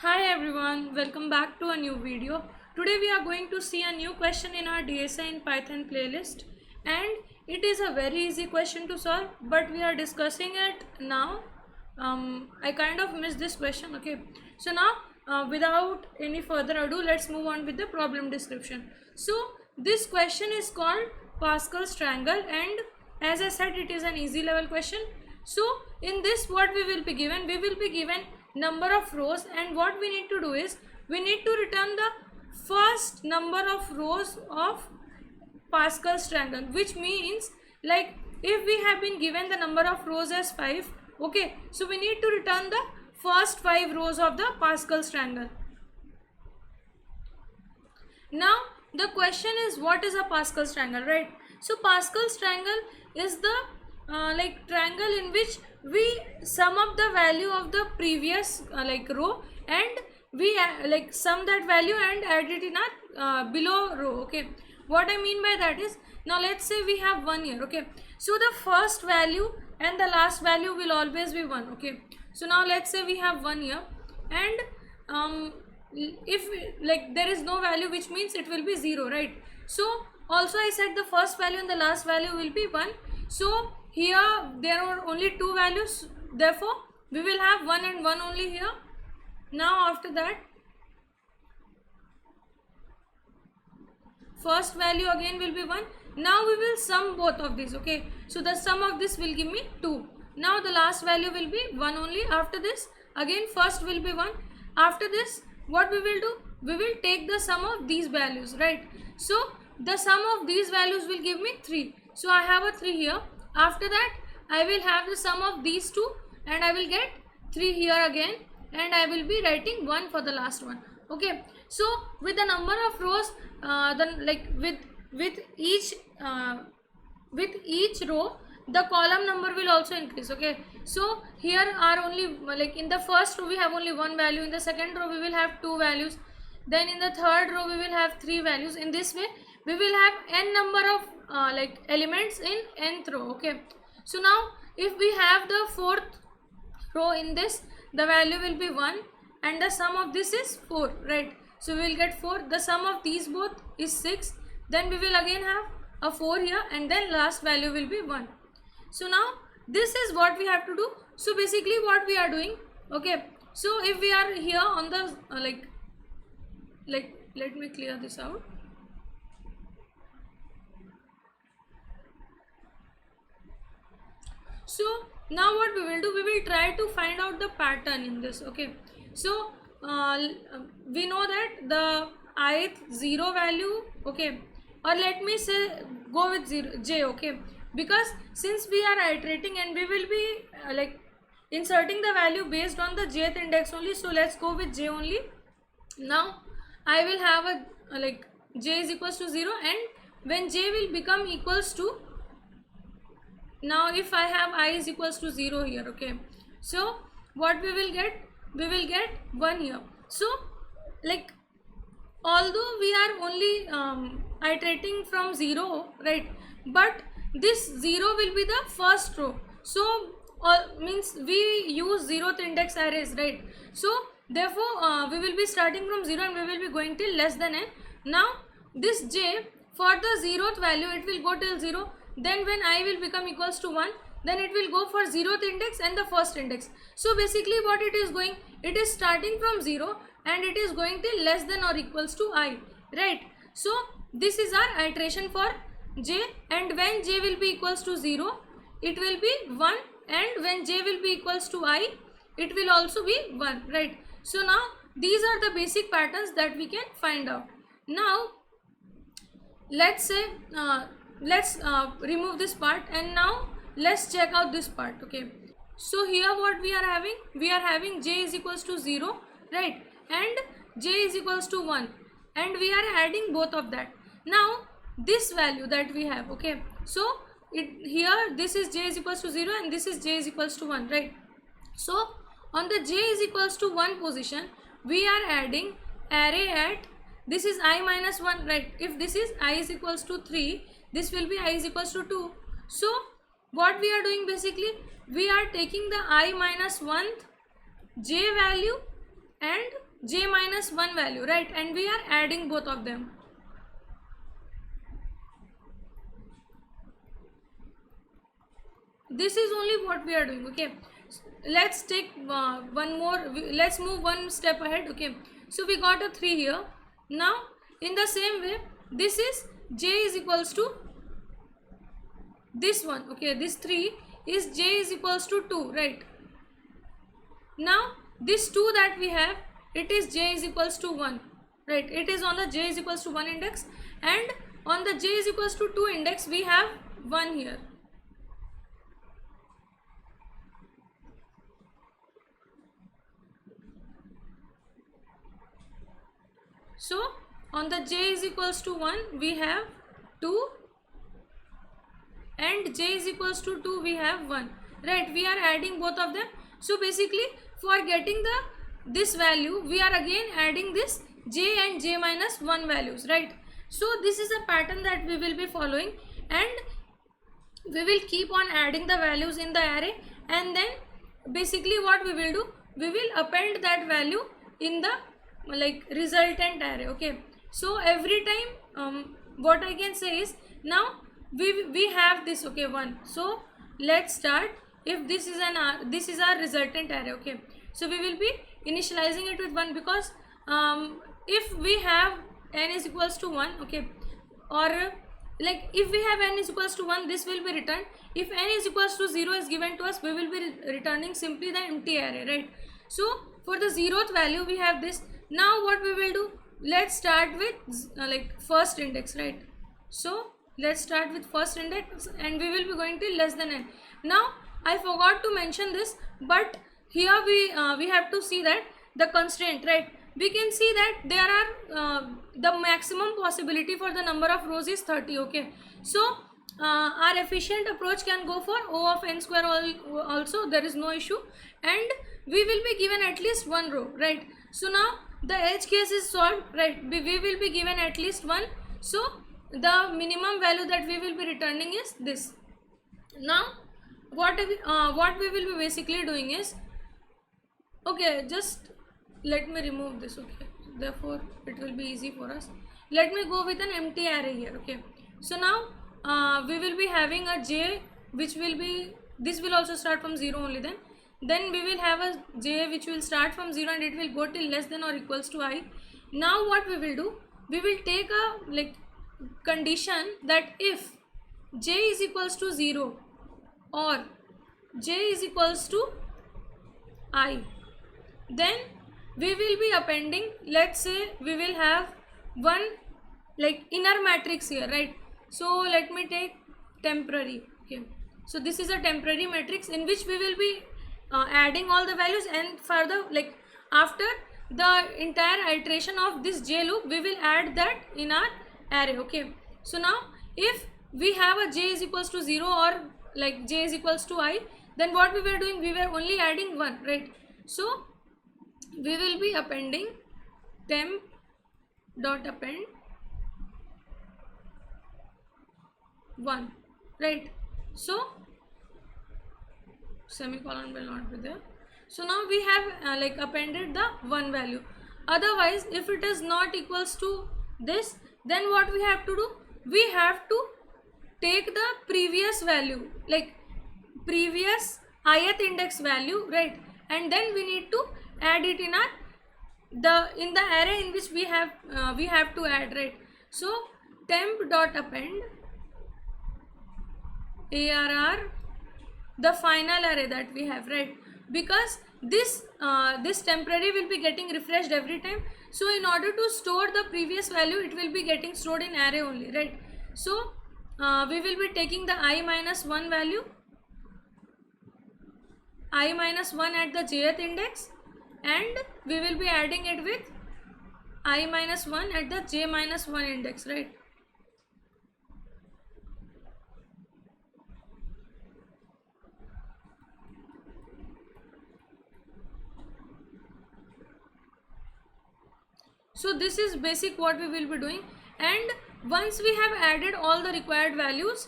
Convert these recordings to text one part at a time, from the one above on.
Hi everyone, welcome back to a new video. Today we are going to see a new question in our DSI in Python playlist, and it is a very easy question to solve, but we are discussing it now. I kind of missed this question. Okay, so now without any further ado, let's move on with the problem description. So this question is called Pascal's triangle, and as I said, it is an easy level question. So in this, what we will be given? We will be given number of rows, and what we need to do is we need to return the first number of rows of Pascal's triangle, which means like if we have been given the number of rows as 5, okay, so we need to return the first 5 rows of the Pascal's triangle. Now the question is, what is a Pascal's triangle, right? So Pascal's triangle is the triangle in which we sum up the value of the previous row, and we sum that value and add it in our below row. Okay, what I mean by that is, now let's say we have 1 here. Okay, so the first value and the last value will always be 1. Okay, so now let's say we have 1 here, and if there is no value, which means it will be 0, right? So also I said the first value and the last value will be 1. So here there are only 2 values, therefore we will have 1 and 1 only here. Now after that, first value again will be 1. Now we will sum both of these. Okay, so the sum of this will give me 2. Now the last value will be 1 only. After this, again first will be 1. After this, what we will do? We will take the sum of these values, right? So the sum of these values will give me 3. So I have a 3 here. After that, I will have the sum of these two, and I will get 3 here again, and I will be writing 1 for the last one. Okay, so with the number of rows, with each row, the column number will also increase. Okay, so here are only in the first row we have only 1 value, in the second row we will have 2 values, then in the third row we will have 3 values. In this way we will have n number of elements in nth row. Okay, so now if we have the fourth row in this, the value will be 1, and the sum of this is 4, right? So we will get 4. The sum of these both is 6. Then we will again have a 4 here, and then last value will be 1. So now this is what we have to do. So basically what we are doing, okay, so if we are here on the let me clear this out. So now what we will do, we will try to find out the pattern in this. Okay, so we know that the ith 0 value, okay, or let me say go with 0 j, okay, because since we are iterating and we will be inserting the value based on the jth index only, so let's go with j only. Now I will have a j is equals to 0, and when j will become equals to, now if I have I is equals to 0 here, okay, so what we will get? We will get 1 here. So although we are only iterating from 0, right, but this 0 will be the first row, so means we use 0th index arrays, right? So therefore we will be starting from 0 and we will be going till less than n. Now this j, for the 0th value it will go till 0, then when I will become equals to 1, then it will go for 0th index and the first index. So basically what it is going, it is starting from 0 and it is going till less than or equals to I, right? So this is our iteration for j, and when j will be equals to 0, it will be 1, and when j will be equals to I, it will also be 1, right? So now these are the basic patterns that we can find out. Now let's say let's remove this part, and now let's check out this part. Okay, so here what we are having j is equals to 0, right, and j is equals to 1, and we are adding both of that. Now this value that we have, okay, so here this is j is equals to 0 and this is j is equals to 1, right? So on the j is equals to 1 position, we are adding array at, this is I minus 1, right? If this is I is equals to 3, this will be I is equals to 2. So what we are doing, basically we are taking the I minus 1th j value and j minus 1 value, right? And we are adding both of them. This is only what we are doing. Okay, let's take one more, let's move one step ahead. Okay, so we got a 3 here. Now in the same way, this is j is equals to this one. Okay, this 3 is j is equals to 2, right? Now this 2 that we have, it is j is equals to 1, right? It is on the j is equals to 1 index, and on the j is equals to 2 index we have 1 here. So on the j is equals to 1 we have 2, and j is equals to 2 we have 1, right? We are adding both of them. So basically for getting the this value, we are again adding this j and j minus 1 values, right? So this is a pattern that we will be following, and we will keep on adding the values in the array, and then basically what we will do, we will append that value in the like resultant array. Okay, so every time what I can say is, now we have this, okay, 1. So let's start. If this is this is our resultant array. Okay, so we will be initializing it with 1, because if we have n is equals to 1, okay, or like if we have n is equals to 1, this will be returned. If n is equals to 0 is given to us, we will be returning simply the empty array, right? So for the 0th value we have this. Now what we will do, let's start with like first index, right? So let's start with first index, and we will be going till less than n. Now I forgot to mention this, but here we have to see that the constraint, right? We can see that there are the maximum possibility for the number of rows is 30. Okay, so our efficient approach can go for O of n square also, there is no issue, and we will be given at least one row, right? So now the edge case is solved, right? We will be given at least one, so the minimum value that we will be returning is this. Now what we will be basically doing is, okay, just let me remove this. Okay, therefore it will be easy for us. Let me go with an empty array here. Okay, so now we will be having a j which will be, this will also start from 0 only, then we will have a j which will start from 0 and it will go till less than or equals to I. Now what we will do, we will take a like condition that if j is equals to 0 or j is equals to I, then we will be appending, let's say we will have one like inner matrix here, right? So let me take temporary. Okay, so this is a temporary matrix in which we will be adding all the values, and further like after the entire iteration of this j loop, we will add that in our array. Okay, so now if we have a j is equals to 0 or like j is equals to I, then what we were doing, we were only adding 1, right? So we will be appending temp dot append 1, right? So semicolon will not be there. So now we have like appended the 1 value. Otherwise if it is not equals to this, then what we have to do, we have to take the previous value, like previous ith index value, right? And then we need to add it in our in the array in which we have to add, right? So temp dot append arr the final array that we have, right? Because this this temporary will be getting refreshed every time, so in order to store the previous value, it will be getting stored in array only, right? So we will be taking the I minus 1 value, I minus 1 at the jth index, and we will be adding it with I minus 1 at the j minus 1 index, right? So this is basic what we will be doing, and once we have added all the required values,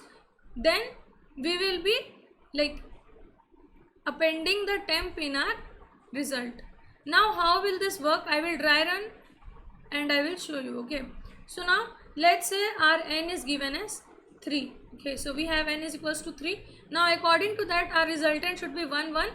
then we will be like appending the temp in our result. Now how will this work? I will dry run and I will show you. Okay, so now let's say our n is given as 3. Okay, so we have n is equals to 3. Now according to that, our resultant should be 1 1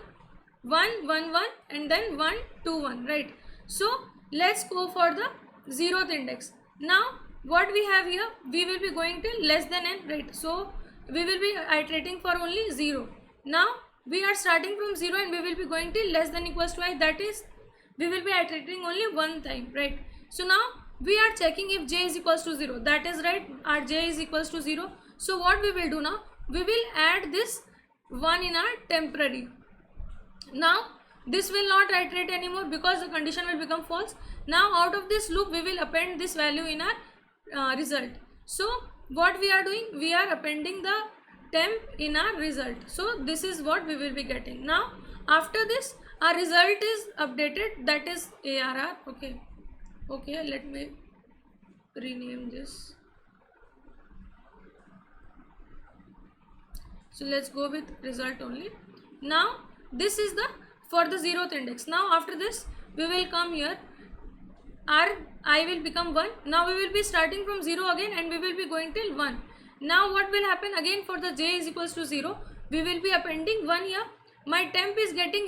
1 1 1 and then 1 2 1, right? So let's go for the 0th index. Now what we have here, we will be going till less than n, right? So we will be iterating for only 0. Now we are starting from 0 and we will be going till less than equals to I, that is we will be iterating only one time, right? So now we are checking if j is equals to 0, that is right, our j is equals to 0. So what we will do now, we will add this 1 in our temporary. Now this will not iterate anymore because the condition will become false. Now out of this loop we will append this value in our result. So what we are doing, we are appending the temp in our result. So this is what we will be getting. Now after this our result is updated, that is ARR. Okay, let me rename this. So let's go with result only. Now this is the for the 0th index. Now after this we will come here, our I will become 1. Now we will be starting from 0 again and we will be going till 1. Now what will happen again, for the j is equals to 0, we will be appending 1 here. My temp is getting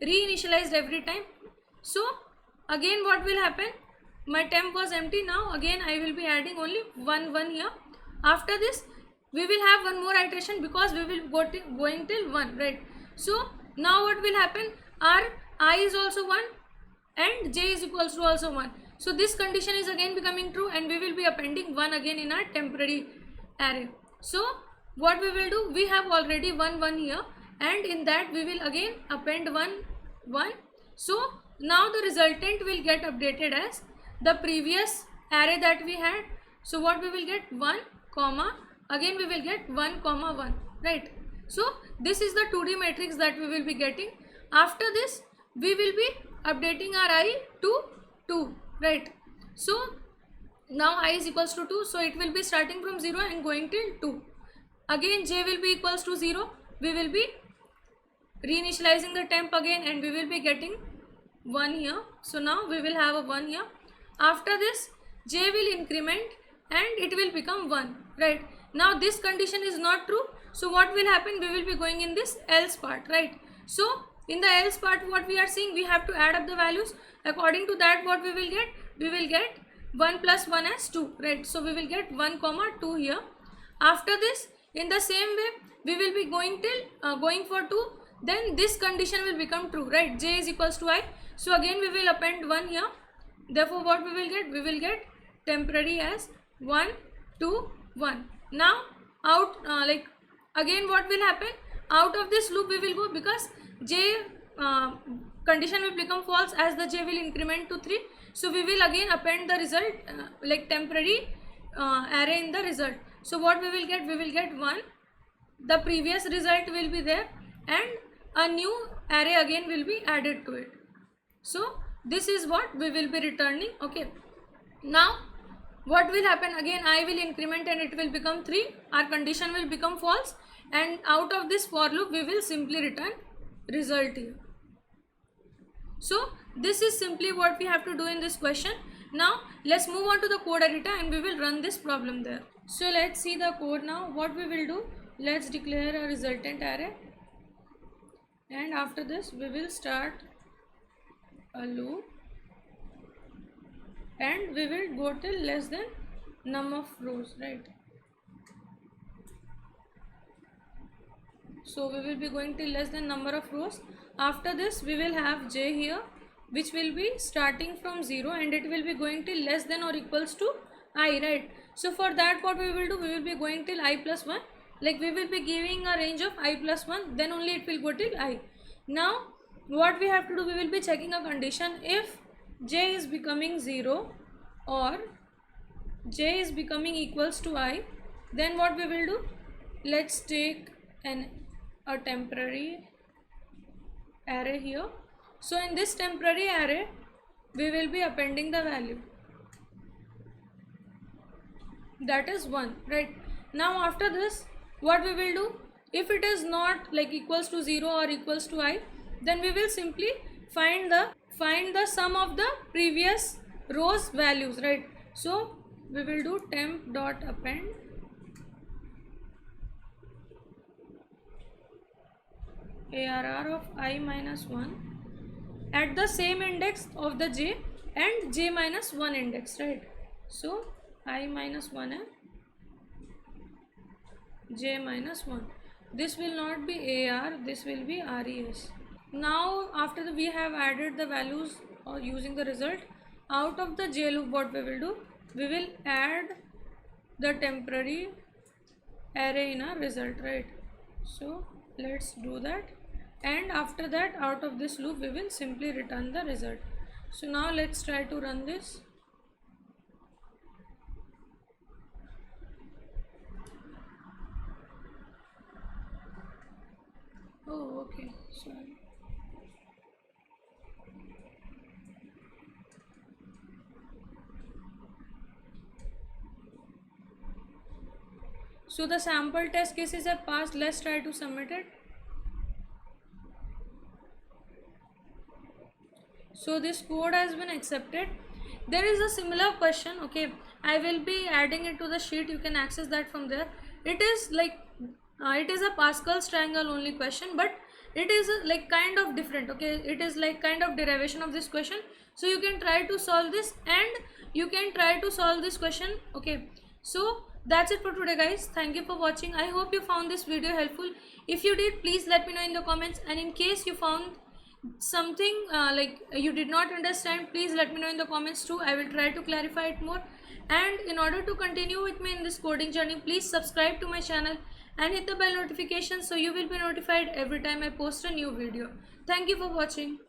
reinitialized every time. So again what will happen, my temp was empty, now again I will be adding only 1 1 here. After this we will have one more iteration because we will going till 1, right? So now what will happen, our I is also 1 and j is equals to also 1. So this condition is again becoming true and we will be appending 1 again in our temporary array. So what we will do, we have already 1 1 here and in that we will again append 1 1. So now the resultant will get updated as the previous array that we had. So what we will get, 1 comma, again we will get 1 comma 1, right? So this is the 2D matrix that we will be getting. After this we will be updating our I to 2, right? So now I is equals to 2, so it will be starting from 0 and going till 2. Again j will be equals to 0, we will be reinitializing the temp again and we will be getting 1 here. So now we will have a 1 here. After this j will increment and it will become 1, right? Now this condition is not true, so what will happen, we will be going in this else part, right? So in the else part what we are seeing, we have to add up the values. According to that what we will get 1 plus 1 as 2, right? So we will get 1 comma 2 here. After this, in the same way we will be going till going for 2, then this condition will become true, right? J is equals to I. So again we will append 1 here. Therefore what we will get temporary as 1 2 1. Now out again what will happen, out of this loop we will go because j condition will become false as the j will increment to 3. So we will again append the result temporary array in the result. So what we will get 1, the previous result will be there and a new array again will be added to it. So this is what we will be returning. Okay, now what will happen, again I will increment and it will become 3, our condition will become false and out of this for loop we will simply return result here. So this is simply what we have to do in this question. Now let's move on to the code editor and we will run this problem there. So let's see the code now. What we will do, let's declare a resultant array and after this we will start a loop and we will go till less than num of rows, right? So we will be going till less than number of rows. After this we will have j here which will be starting from 0 and it will be going till less than or equals to I, right? So for that what we will do, we will be going till I plus 1, like we will be giving a range of I plus 1, then only it will go till I. Now what we have to do, we will be checking a condition. If j is becoming 0 or j is becoming equals to I, then what we will do, let's take a temporary array here. So in this temporary array we will be appending the value, that is 1, right? Now after this what we will do, if it is not like equals to 0 or equals to I, then we will simply find the find the sum of the previous rows values, right? So we will do temp dot append ARR of I minus 1 at the same index of the j and j minus 1 index, right? So I minus 1 and j minus 1. This will not be AR, this will be RES. Now after we have added the values or using the result, out of the j loop what we will do, we will add the temporary array in our result, right? So let's do that, and after that out of this loop we will simply return the result. So now let's try to run this. Oh, okay, sorry. So the sample test cases have passed. Let's try to submit it. So this code has been accepted. There is a similar question, okay, I will be adding it to the sheet, you can access that from there. It is like it is a Pascal's triangle only question, but it is like kind of different, okay, it is like kind of derivation of this question. So you can try to solve this, and you can try to solve this question, okay. So that's it for today, guys. Thank you for watching. I hope you found this video helpful. If you did, please let me know in the comments, and in case you found something like you did not understand, please let me know in the comments too. I will try to clarify it more. And in order to continue with me in this coding journey, please subscribe to my channel and hit the bell notification so you will be notified every time I post a new video. Thank you for watching.